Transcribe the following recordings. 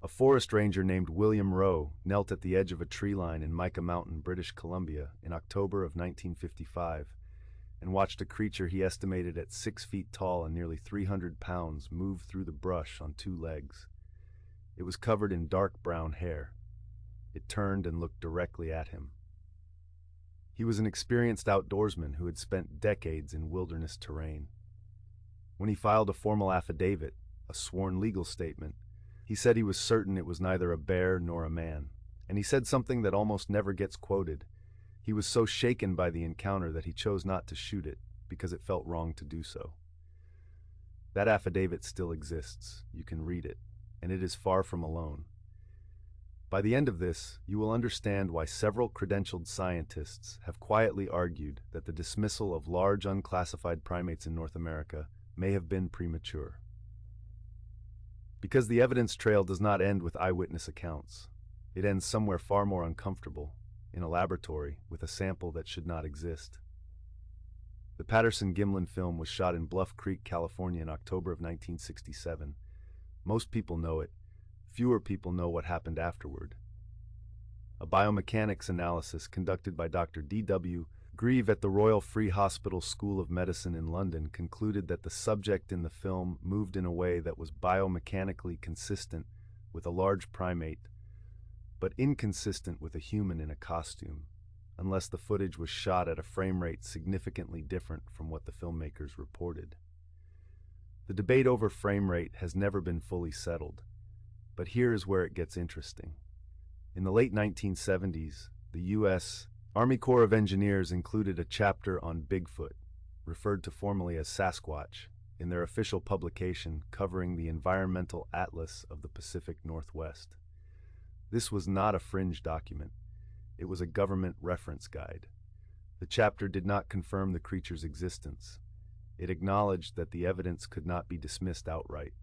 A forest ranger named William Rowe knelt at the edge of a tree line in Mica Mountain, British Columbia, in October of 1955, and watched a creature he estimated at 6 feet tall and nearly 300 pounds move through the brush on 2 legs. It was covered in dark brown hair. It turned and looked directly at him. He was an experienced outdoorsman who had spent decades in wilderness terrain. When he filed a formal affidavit, a sworn legal statement, he said he was certain it was neither a bear nor a man, and he said something that almost never gets quoted. He was so shaken by the encounter that he chose not to shoot it because it felt wrong to do so. That affidavit still exists. You can read it, and it is far from alone. By the end of this, you will understand why several credentialed scientists have quietly argued that the dismissal of large unclassified primates in North America may have been premature. Because the evidence trail does not end with eyewitness accounts. It ends somewhere far more uncomfortable, in a laboratory with a sample that should not exist. The Patterson-Gimlin film was shot in Bluff Creek, California in October of 1967. Most people know it. Fewer people know what happened afterward. A biomechanics analysis conducted by Dr. D.W. Grieve at the Royal Free Hospital School of Medicine in London concluded that the subject in the film moved in a way that was biomechanically consistent with a large primate, but inconsistent with a human in a costume, unless the footage was shot at a frame rate significantly different from what the filmmakers reported. The debate over frame rate has never been fully settled, but here is where it gets interesting. In the late 1970s, the U.S. Army Corps of Engineers included a chapter on Bigfoot, referred to formally as Sasquatch, in their official publication covering the Environmental Atlas of the Pacific Northwest. This was not a fringe document. It was a government reference guide. The chapter did not confirm the creature's existence. It acknowledged that the evidence could not be dismissed outright.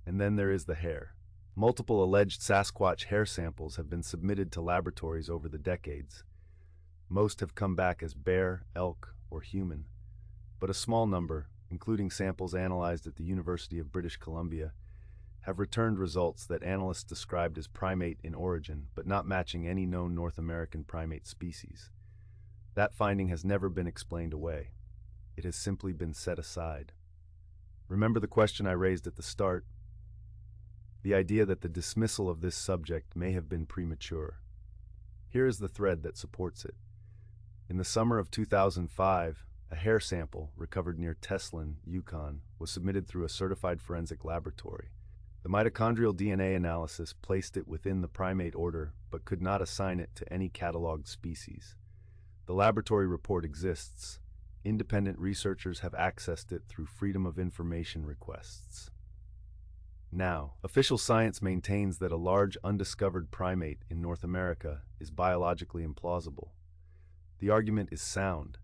And then there is the hair. Multiple alleged Sasquatch hair samples have been submitted to laboratories over the decades. Most have come back as bear, elk, or human, but a small number, including samples analyzed at the University of British Columbia, have returned results that analysts described as primate in origin, but not matching any known North American primate species. That finding has never been explained away. It has simply been set aside. Remember the question I raised at the start? The idea that the dismissal of this subject may have been premature. Here is the thread that supports it. In the summer of 2005, a hair sample recovered near Teslin, Yukon, was submitted through a certified forensic laboratory. The mitochondrial DNA analysis placed it within the primate order, but could not assign it to any cataloged species. The laboratory report exists. Independent researchers have accessed it through Freedom of Information requests. Now, official science maintains that a large undiscovered primate in North America is biologically implausible. The argument is sound.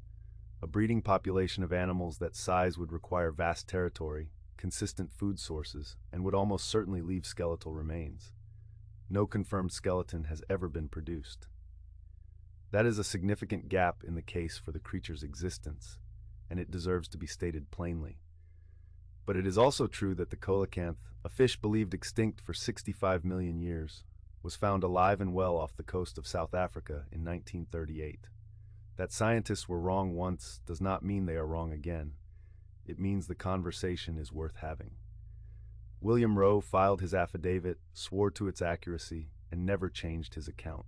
A breeding population of animals that size would require vast territory, consistent food sources, and would almost certainly leave skeletal remains. No confirmed skeleton has ever been produced. That is a significant gap in the case for the creature's existence, and it deserves to be stated plainly. But it is also true that the coelacanth, a fish believed extinct for 65 million years, was found alive and well off the coast of South Africa in 1938. That scientists were wrong once does not mean they are wrong again. It means the conversation is worth having. William Rowe filed his affidavit, swore to its accuracy, and never changed his account.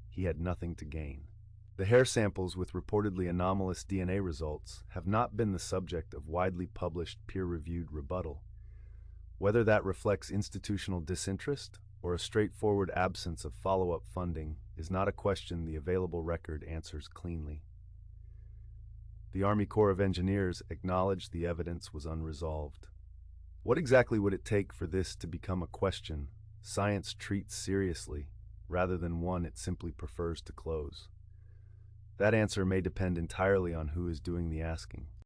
He had nothing to gain. The hair samples with reportedly anomalous DNA results have not been the subject of widely published peer-reviewed rebuttal. Whether that reflects institutional disinterest or a straightforward absence of follow-up funding is not a question the available record answers cleanly. The Army Corps of Engineers acknowledged the evidence was unresolved. What exactly would it take for this to become a question science treats seriously, rather than one it simply prefers to close? That answer may depend entirely on who is doing the asking.